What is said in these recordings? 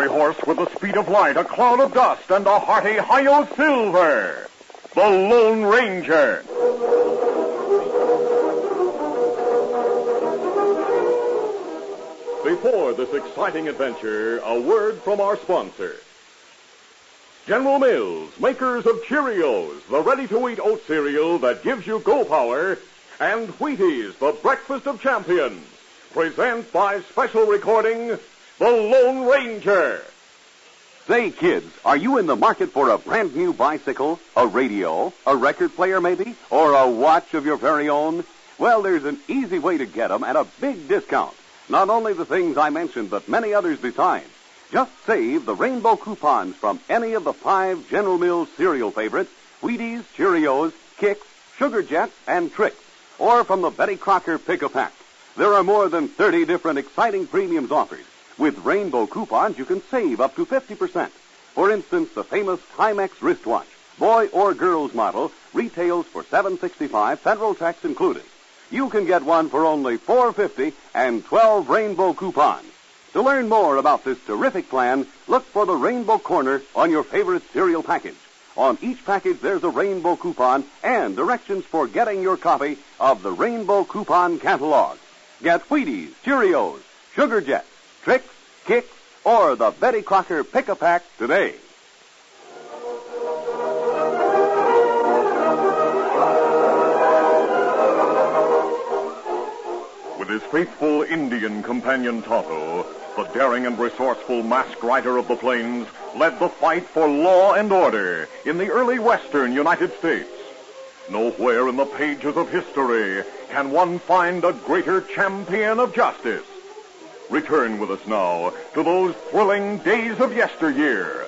cavalry horse with the speed of light, a cloud of dust, and a hearty hi-yo silver. The Lone Ranger. Before this exciting adventure, a word from our sponsor. General Mills, makers of Cheerios, the ready-to-eat oat cereal that gives you go power, and Wheaties, the breakfast of champions, present by special recording, The Lone Ranger. Say, kids, are you in the market for a brand new bicycle, a radio, a record player maybe, or a watch of your very own? Well, there's an easy way to get them at a big discount. Not only the things I mentioned, but many others besides. Just save the rainbow coupons from any of the 5 General Mills cereal favorites, Wheaties, Cheerios, Kix, Sugar Jets, and Trix, or from the Betty Crocker Pick-a-Pack. There are more than 30 different exciting premiums offered. With rainbow coupons, you can save up to 50%. For instance, the famous Timex wristwatch, boy or girl's model, retails for $7.65, federal tax included. You can get one for only $4.50 and 12 rainbow coupons. To learn more about this terrific plan, look for the Rainbow Corner on your favorite cereal package. On each package, there's a rainbow coupon and directions for getting your copy of the Rainbow Coupon Catalog. Get Wheaties, Cheerios, Sugar Jets, Trix, Kix, or the Betty Crocker Pick-a-Pack today. With his faithful Indian companion Tonto, the daring and resourceful masked rider of the plains led the fight for law and order in the early western United States. Nowhere in the pages of history can one find a greater champion of justice. Return with us now to those thrilling days of yesteryear.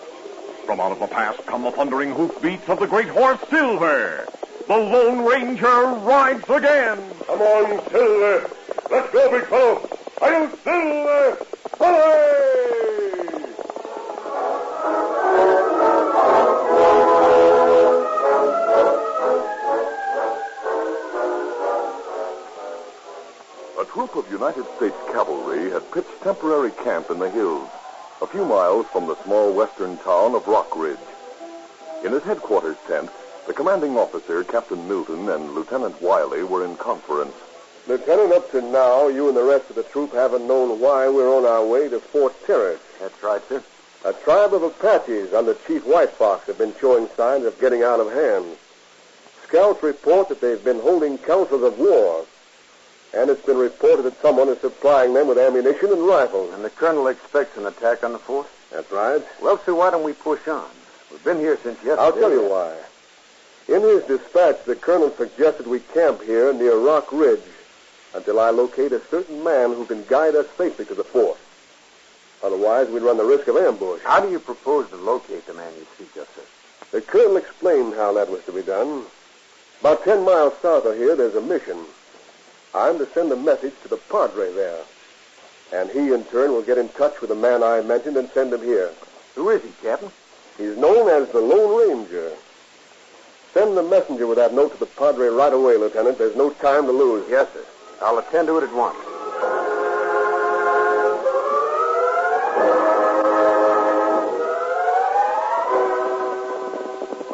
From out of the past come the thundering hoofbeats of the great horse Silver. The Lone Ranger rides again. Come on, Silver. Let's go, big fellow. I'll Silver. Hooray! A troop of United States cavalry had pitched temporary camp in the hills, a few miles from the small western town of Rock Ridge. In his headquarters tent, the commanding officer, Captain Milton, and Lieutenant Wiley were in conference. Lieutenant, up to now, you and the rest of the troop haven't known why we're on our way to Fort Terrace. That's right, sir. A tribe of Apaches under Chief White Fox have been showing signs of getting out of hand. Scouts report that they've been holding councils of war, and it's been reported that someone is supplying them with ammunition and rifles. And the colonel expects an attack on the fort? That's right. Well, sir, why don't we push on? We've been here since yesterday. I'll tell you why. In his dispatch, the colonel suggested we camp here near Rock Ridge until I locate a certain man who can guide us safely to the fort. Otherwise, we'd run the risk of ambush. How do you propose to locate the man you speak of, sir? The colonel explained how that was to be done. About 10 miles south of here, there's a mission. I'm to send a message to the padre there. And he, in turn, will get in touch with the man I mentioned and send him here. Who is he, Captain? He's known as the Lone Ranger. Send the messenger with that note to the padre right away, Lieutenant. There's no time to lose. Yes, sir. I'll attend to it at once.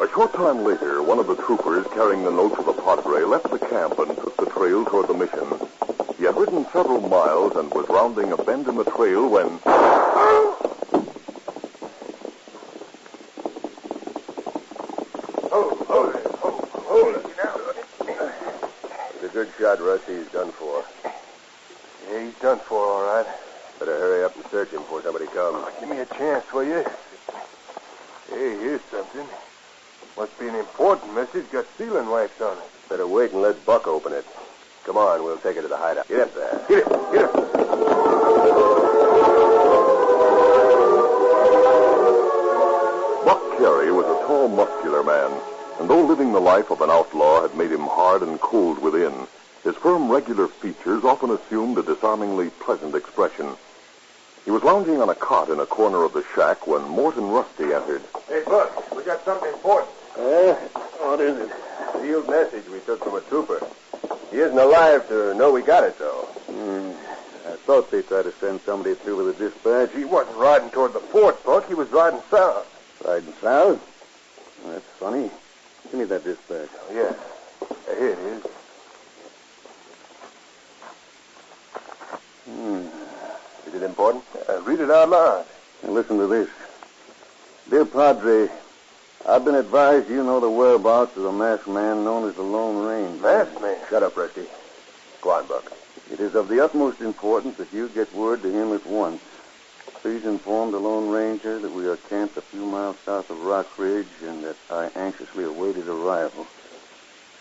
A short time later, one of the troopers carrying the note to the padre left the camp and took the trail toward the mission. He had ridden several miles and was rounding a bend in the trail when... Good shot, Rusty. He's done for. Yeah, he's done for, all right. Better hurry up and search him before somebody comes. Give me a chance, will you? Hey, here's something. Must be an important message. Got sealing wax on it. Better wait and let Buck open it. Come on, we'll take it to the hideout. Get up there. Get up. Get up. Buck Carey was a tall, muscular man, and though living the life of an outlaw had made him hard and cold within, his firm, regular features often assumed a disarmingly pleasant expression. He was lounging on a cot in a corner of the shack when Mort and Rusty entered. Hey, Buck, we got something important. What is it? Sealed message we took from a trooper. He isn't alive to know we got it, though. That's thought they tried to send somebody through with a dispatch. He wasn't riding toward the fort, Buck. He was riding south. Riding south? Well, that's funny. Give me that dispatch. Oh, yeah. Here it is. Is it important? Read it out loud. Now listen to this. Dear Padre, I've been advised you know the whereabouts of a masked man known as the Lone Ranger. Masked man? Shut up, Rusty. Go on, Buck. It is of the utmost importance that you get word to him at once. Please inform the Lone Ranger that we are camped a few miles south of Rock Ridge and that I anxiously await his arrival.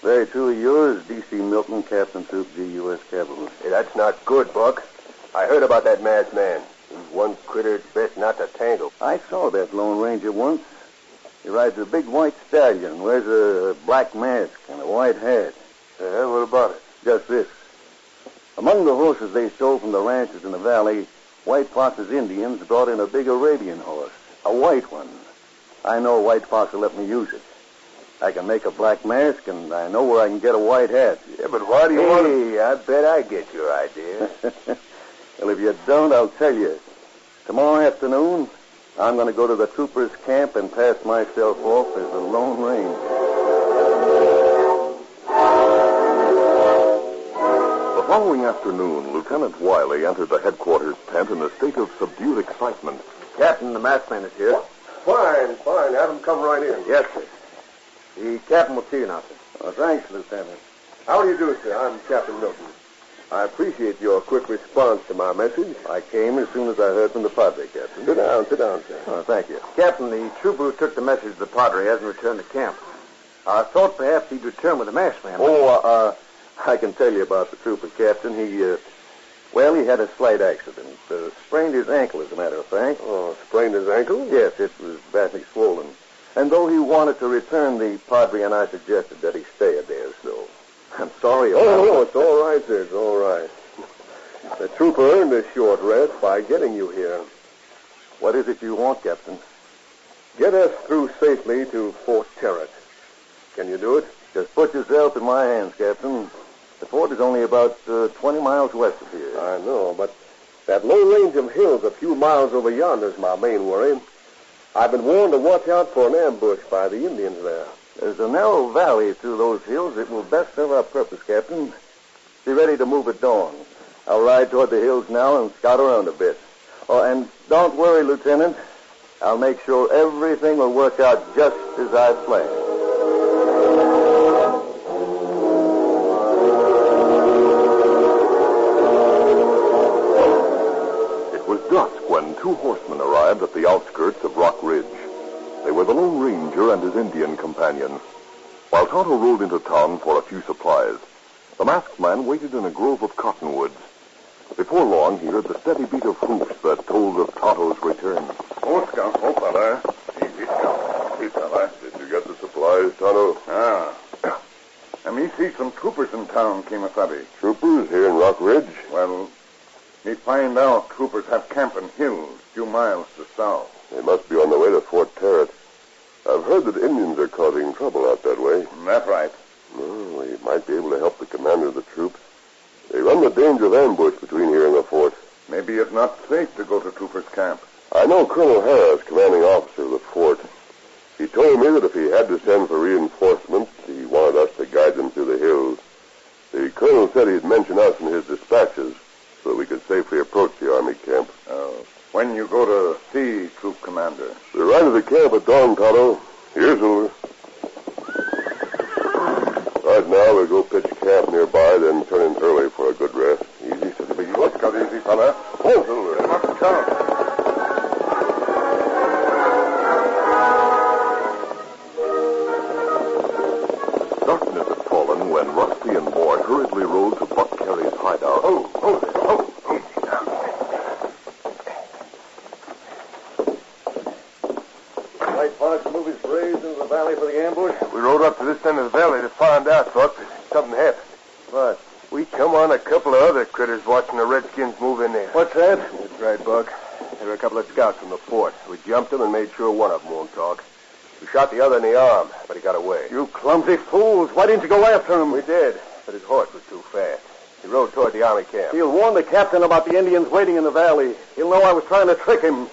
Very truly yours, D.C. Milton, Captain Troop G, U.S. Cavalry. Hey, that's not good, Buck. I heard about that masked man. He's one critter it's best not to tangle. I saw that Lone Ranger once. He rides a big white stallion, wears a black mask and a white hat. Yeah, what about it? Just this. Among the horses they stole from the ranches in the valley, White Fox's Indians brought in a big Arabian horse, a white one. I know White Fox will let me use it. I can make a black mask, and I know where I can get a white hat. Yeah, but why do you want to... Hey, I bet I get your idea. Well, if you don't, I'll tell you. Tomorrow afternoon, I'm going to go to the troopers' camp and pass myself off as the Lone Ranger. The following afternoon, Lieutenant Wiley entered the headquarters tent in a state of subdued excitement. Captain, the masked man is here. Fine. Have him come right in. Yes, sir. The captain will see you now, sir. Oh, thanks, Lieutenant. How do you do, sir? I'm Captain Milton. I appreciate your quick response to my message. I came as soon as I heard from the Padre, Captain. Sit down, sir. Oh, thank you. Captain, the trooper who took the message to the Padre hasn't returned to camp. I thought perhaps he'd return with the masked man. I can tell you about the trooper, Captain. He had a slight accident. Sprained his ankle, as a matter of fact. Oh, sprained his ankle? Yes, it was badly swollen. And though he wanted to return, the Padre and I suggested that he stay a day or so. I'm sorry about it. No, it's all right, sir. It's all right. The trooper earned a short rest by getting you here. What is it you want, Captain? Get us through safely to Fort Terret. Can you do it? Just put yourself in my hands, Captain. The fort is only about 20 miles west of here. I know, but that low range of hills a few miles over yonder is my main worry. I've been warned to watch out for an ambush by the Indians there. There's a narrow valley through those hills that will best serve our purpose, Captain. Be ready to move at dawn. I'll ride toward the hills now and scout around a bit. Oh, and don't worry, Lieutenant. I'll make sure everything will work out just as I've planned. It was dusk when two horsemen arrived at the outskirts of Rock Ridge. They were the Lone Ranger and his Indian companion. While Tonto rode into town for a few supplies, the masked man waited in a grove of cottonwoods. Before long, he heard the steady beat of hoofs that told of Tonto's return. Oh, Scout. Oh, fella. Easy, Scout. Easy, fella. Did you get the supplies, Tonto? And me see some troopers in town, Kimasabi. Troopers here in Rock Ridge? Well, me find out troopers have camp in hills a few miles to south. They must be on their way to Fort Terret. I've heard that Indians are causing trouble out that way. That's right. Well, we might be able to help the commander of the troops. They run the danger of ambush between here and the fort. Maybe it's not safe to go to troopers' camp. I know Colonel Harris, commanding officer of the fort. He told me that if he had to send for reinforcements, he wanted us to guide them through the hills. The colonel said he'd mention us in his dispatches so that we could safely approach the army camp. When you go to see troop commander? We'll ride to the camp at dawn, Tonto. Here's Silver. Right now, we'll go pitch camp nearby, then turn in early for a good rest. Easy, said the big Let's go easy, fella. Oh, Silver. Come up, come. Darkness had fallen when Rusty and Boy hurriedly rode to Buck Carey's hideout. Oh, there. Oh. White Fox move his braves into the valley for the ambush? We rode up to this end of the valley to find out, Buck, that something happened. What? We come on a couple of other critters watching the Redskins move in there. What's that? That's right, Buck. There were a couple of scouts from the fort. We jumped them and made sure one of them won't talk. We shot the other in the arm, but he got away. You clumsy fools. Why didn't you go after him? We did, but his horse was too fast. He rode toward the Army camp. He'll warn the captain about the Indians waiting in the valley. He'll know I was trying to trick him.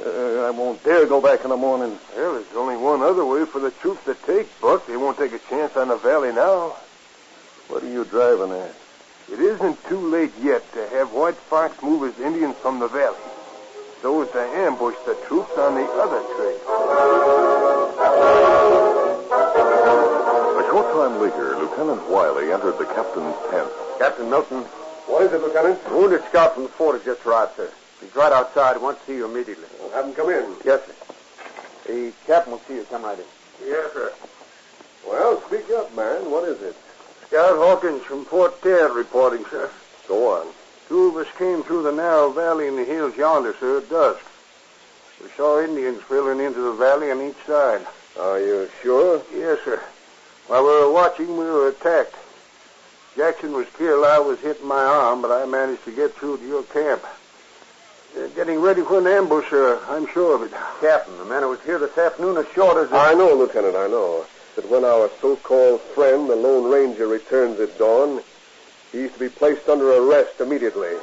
I won't dare go back in the morning. Well, there's only one other way for the troops to take, Buck. They won't take a chance on the valley now. What are you driving at? It isn't too late yet to have White Fox move his Indians from the valley, so as to ambush the troops on the other trail. A short time later, Lieutenant Wiley entered the captain's tent. Captain Milton. What is it, Lieutenant? The wounded scout from the fort has just arrived, sir. He's right outside. He wants to see you immediately. Well, have him come in. Yes, sir. The captain will see you. Come right in. Yes, sir. Well, speak up, man. What is it? Scout Hawkins from Fort Terrill reporting, sir. Go on. Two of us came through the narrow valley in the hills yonder, sir, at dusk. We saw Indians filling into the valley on each side. Are you sure? Yes, sir. While we were watching, we were attacked. Jackson was killed. I was hit in my arm, but I managed to get through to your camp. They're getting ready for an ambush, sir. I'm sure of it. Captain, the man who was here this afternoon assured us that... I know, Lieutenant, I know. That when our so-called friend, the Lone Ranger, returns at dawn, he's to be placed under arrest immediately.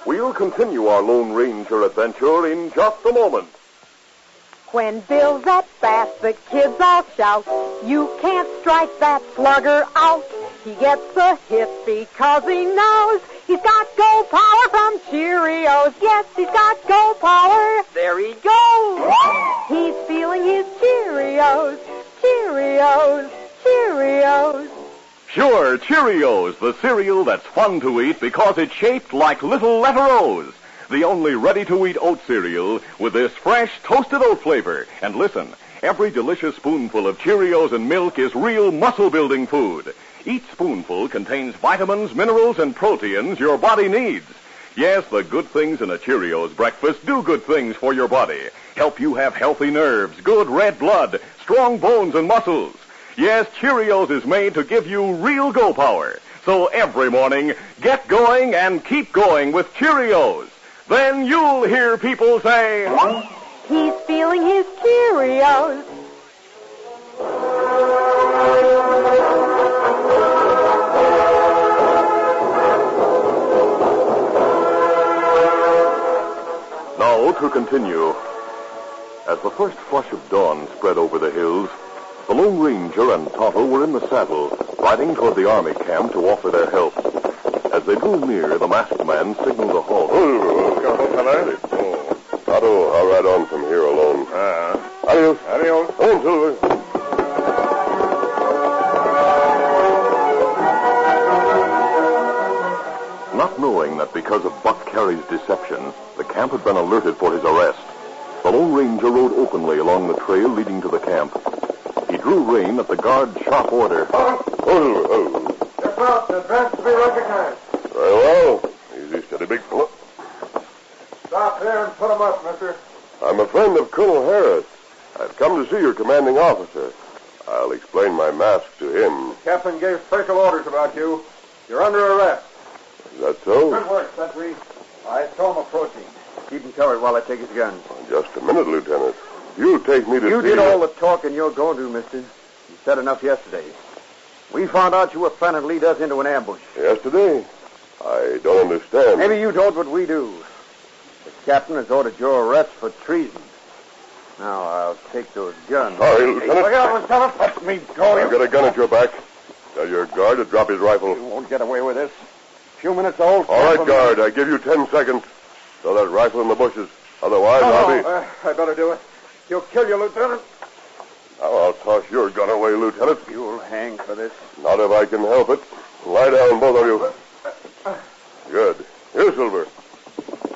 We'll continue our Lone Ranger adventure in just a moment. When Bill's at bat, the kids all shout, "You can't strike that slugger out." He gets a hit because he knows he's got go power from Cheerios. Yes, he's got go power. There he goes. He's feeling his Cheerios, Cheerios, Cheerios. Sure, Cheerios, the cereal that's fun to eat because it's shaped like little letter O's. The only ready-to-eat oat cereal with this fresh toasted oat flavor. And listen, every delicious spoonful of Cheerios and milk is real muscle-building food. Each spoonful contains vitamins, minerals, and proteins your body needs. Yes, the good things in a Cheerios breakfast do good things for your body. Help you have healthy nerves, good red blood, strong bones and muscles. Yes, Cheerios is made to give you real go power. So every morning, get going and keep going with Cheerios. Then you'll hear people say, He's feeling his Cheerios. Now to continue. As the first flush of dawn spread over the hills, the Lone Ranger and Tonto were in the saddle, riding toward the army camp to offer their help. As they drew near, the masked man signaled a halt. Tonto, I'll ride on from here alone. Adios. Adios. Come on, Silver. Not knowing that because of Buck Carey's deception, the camp had been alerted for his arrest, the Lone Ranger rode openly along the trail leading to the camp. He drew rein at the guard's sharp order. Step out. Advance to be recognized. Very well. Easy, steady, big fellow. Stop there and put him up, mister. I'm a friend of Colonel Harris. I've come to see your commanding officer. I'll explain my mask to him. Captain gave special orders about you. You're under arrest. Is that so? Good work, sentry. I saw him approaching. Keep him covered while I take his gun. Just a minute, Lieutenant. You'll take me to You see... did all the talking you're going to, mister. You said enough yesterday. We found out you were planning to lead us into an ambush. Yesterday? I don't understand. Maybe you don't, but we do. The captain has ordered your arrest for treason. Now, I'll take those guns. Sorry, Lieutenant. Look out, Lieutenant. Let me go. I've got a gun at your back. Tell your guard to drop his rifle. You won't get away with this. A few minutes old. All right, guard. I give you 10 seconds. Throw that rifle in the bushes. Otherwise, I'll be... I better do it. He'll kill you, Lieutenant. Now I'll toss your gun away, Lieutenant. You'll hang for this. Not if I can help it. Lie down, both of you. Good. Here, Silver.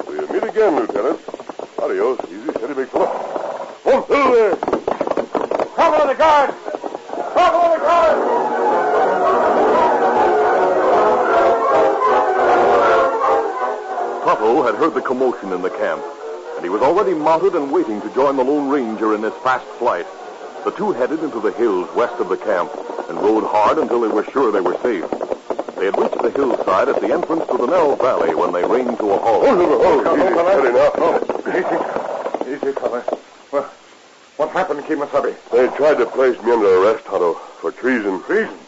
We'll meet again, Lieutenant. Adios. Easy, steady, big fellow. One, two, there. Cover the guard! Cover the guard! Tonto had heard the commotion in the camp, and he was already mounted and waiting to join the Lone Ranger in his fast flight. The two headed into the hills west of the camp and rode hard until they were sure they were safe. They had reached the hillside at the entrance to the narrow valley when they reined to a halt. Easy, steady now. Easy, fella. What happened, Kimasabi? They tried to place me under arrest, Tonto, for treason. Treason?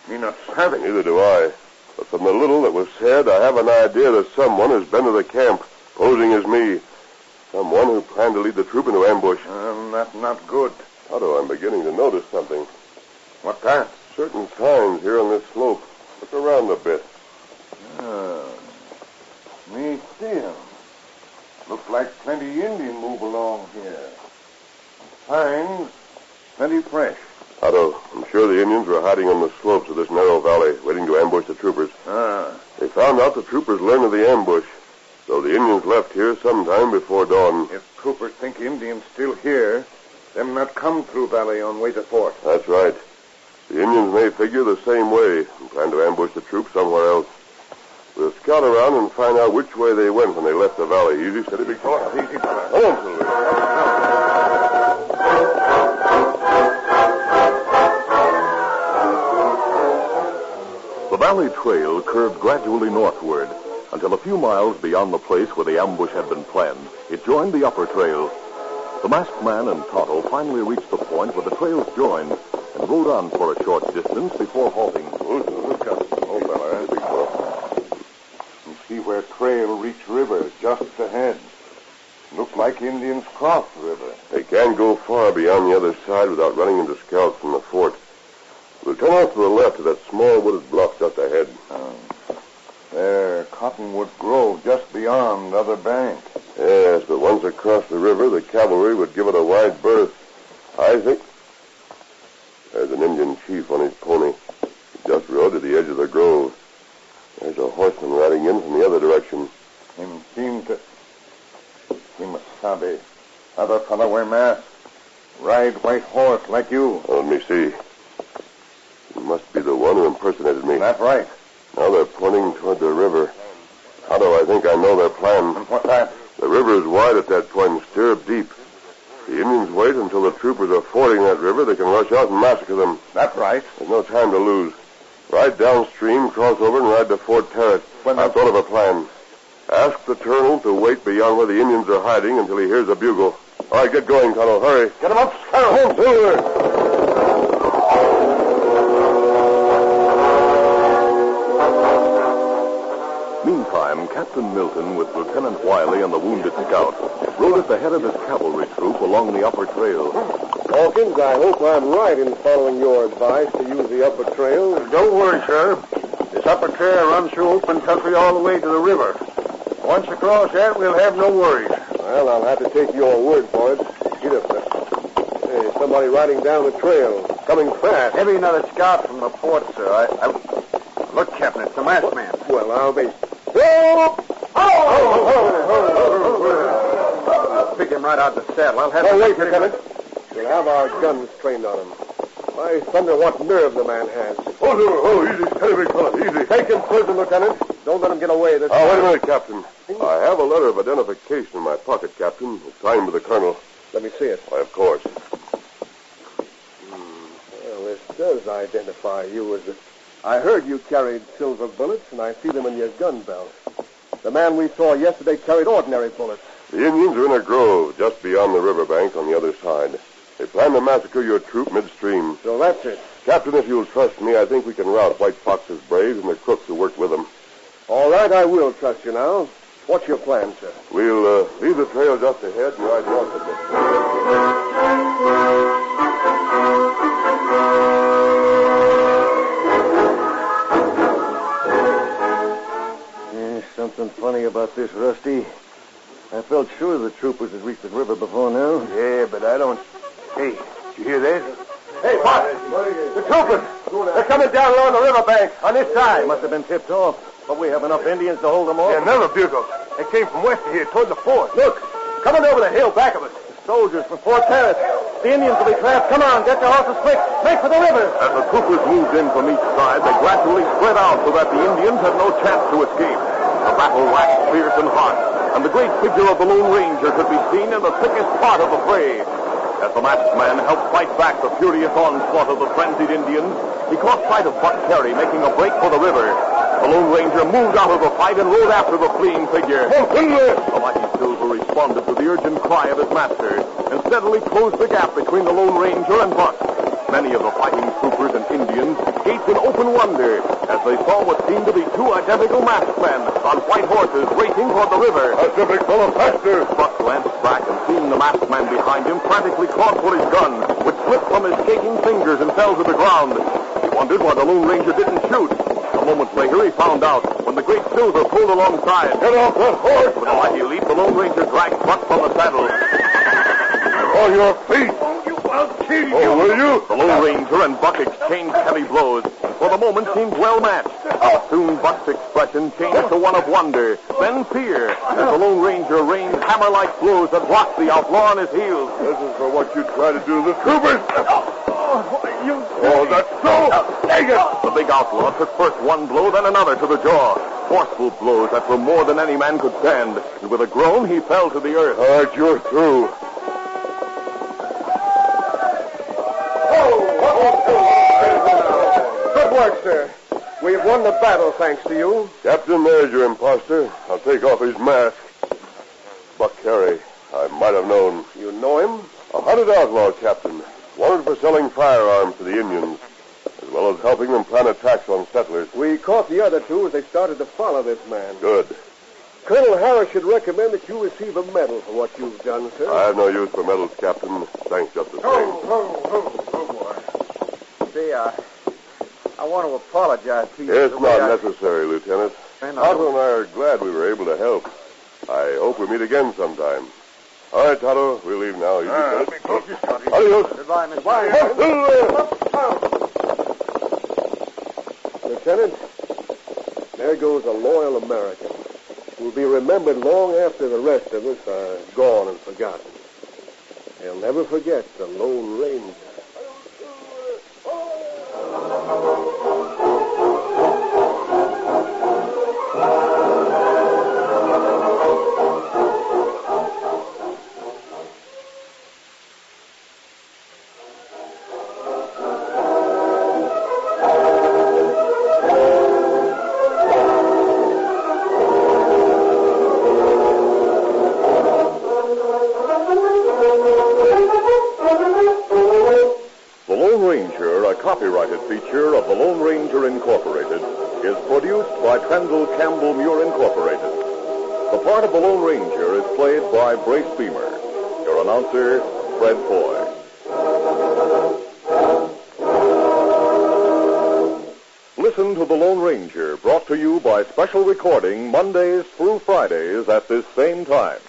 Me not savvy. Neither do I. But from the little that was said, I have an idea that someone has been to the camp, posing as me. Someone who planned to lead the troop into ambush. That's not good. Tonto, I'm beginning to notice something. What that? Certain signs here on this slope. Look around a bit. Me see 'em. Look like plenty Indian move along here. Signs plenty fresh. Otto, I'm sure the Indians were hiding on the slopes of this narrow valley, waiting to ambush the troopers. They found out the troopers learned of the ambush, so the Indians left here sometime before dawn. If troopers think Indians still here, them not come through valley on way to fort. That's right. The Indians may figure the same way and plan to ambush the troops somewhere else. We'll scout around and find out which way they went when they left the valley. Easy, steady, big fella. Easy, fella. Come on, Silver. The valley trail curved gradually northward until a few miles beyond the place where the ambush had been planned. It joined the upper trail. The masked man and Tonto finally reached the point where the trails joined and rode on for a short distance before halting. Look up. Oh, fella, big fella. You see where trail reach river just ahead. Look like Indians cross the river. They can't go far beyond the other side without running into scouts from the fort. We'll turn off to the left of that small wooded bluff just ahead. There, Cottonwood Grove just beyond the other bank. Yes, but once across the river, the cavalry would give it a wide berth. I think... There's an Indian chief on his pony. He just rode to the edge of the grove. There's a horseman riding in from the other direction. Him seem to... Kimasabi. Other fellow wear mask. Ride white horse like you. Let me see. He must be the one who impersonated me. That's right. Now they're pointing toward the river. How do I think I know their plan? And what's that? The river is wide at that point and stirrup deep. The Indians wait until the troopers are fording that river. They can rush out and massacre them. That's right. There's no time to lose. Ride downstream, cross over, and ride to Fort Tarrant. I've thought of a plan. Ask the colonel to wait beyond where the Indians are hiding until he hears a bugle. All right, get going, Colonel. Hurry. Get him up, Scarlet. Silver. Meantime, Captain Milton, with Lieutenant Wiley and the wounded scout, rode at the head of his cavalry troop along the upper trail. Hawkins, I hope I'm right in following your advice to use the upper trail. Don't worry, sir. This upper trail runs through open country all the way to the river. Once across that, we'll have no worries. Well, I'll have to take your word for it. Get up there. Hey, somebody riding down the trail. Coming fast. Maybe another scout from the fort, sir. Look, Captain, it's the masked man. Well, I'll be... Pick him right out the saddle. I'll have Oh, him... wait, Lieutenant. We'll have our guns trained on him. By thunder, what nerve the man has. Easy, steady, big fella, easy. Take him prison, Lieutenant. Don't let him get away this time. Wait a minute, Captain. I have a letter of identification in my pocket, Captain. It's signed by the colonel. Let me see it. Why, of course. Well, this does identify you as the... I heard you carried silver bullets, and I see them in your gun belt. The man we saw yesterday carried ordinary bullets. The Indians are in a grove just beyond the riverbank on the other side. They plan to massacre your troop midstream. So that's it. Captain, if you'll trust me, I think we can rout White Fox's braves and the crooks who worked with them. All right, I will trust you now. What's your plan, sir? We'll leave the trail just ahead and ride north a bit. There's something funny about this, Rusty. I felt sure the troopers had reached the river before now. Yeah, but I don't... Hey, did you hear that? Hey, what? The troopers! They're coming down along the riverbank on this side. Must have been tipped off. But we have enough Indians to hold them off. Yeah, another bugle. They came from west of here, toward the fort. Look, coming over the hill back of us. The soldiers from Fort Tarrant. The Indians will be trapped. Come on, get your horses quick. Make for the river. As the troopers moved in from each side, they gradually spread out so that the Indians had no chance to escape. The battle waxed fierce and hot, and the great figure of the Lone Ranger could be seen in the thickest part of the fray. As the masked man helped fight back the furious onslaught of the frenzied Indians, he caught sight of Buck Terry making a break for the river. The Lone Ranger moved out of the fight and rode after the fleeing figure. The mighty Silver responded to the urgent cry of his master and steadily closed the gap between the Lone Ranger and Buck. Many of the fighting troopers and Indians gaped in open wonder as they saw what seemed to be two identical masked men on white horses racing toward the river. That's a big fellow, faster. Buck glanced back and seeing the masked man behind him frantically clawed for his gun, which slipped from his shaking fingers and fell to the ground. He wondered why the Lone Ranger didn't shoot. A moment later, he found out when the great Silver pulled alongside. Get off that horse! With a mighty leap, the Lone Ranger dragged Buck from the saddle. On your feet! I'll kill you. Oh, will you? The Lone Ranger and Buck exchanged heavy blows, and for the moment seemed well matched. Soon Buck's expression changed to one of wonder, then fear, as the Lone Ranger rained hammer-like blows that rocked the outlaw on his heels. This is for what you try to do to the troopers. Oh, that's so. Dang it! The big outlaw took first one blow, then another to the jaw. Forceful blows that were more than any man could stand, and with a groan he fell to the earth. All right, you're through. Good work, sir. We've won the battle, thanks to you. Captain, there's your imposter. I'll take off his mask. Buck Carey. I might have known. You know him? A hunted outlaw, Captain. Wanted for selling firearms to the Indians, as well as helping them plan attacks on settlers. We caught the other two as they started to follow this man. Good. Colonel Harris should recommend that you receive a medal for what you've done, sir. I have no use for medals, Captain. Thanks just the same. See, I want to apologize to you. It's not necessary, Lieutenant. Tonto and I are glad we were able to help. I hope we meet again sometime. All right, Tonto, we'll leave now. You Let me close you, Scotty. Adios. Goodbye, Mr. Lieutenant, there goes a loyal American who will be remembered long after the rest of us are gone and forgotten. They'll never forget the Lone Ranger. Copyrighted feature of the Lone Ranger Incorporated is produced by Trendle Campbell Muir Incorporated. The part of the Lone Ranger is played by Brace Beamer. Your announcer, Fred Foy. Listen to the Lone Ranger, brought to you by special recording Mondays through Fridays at this same time.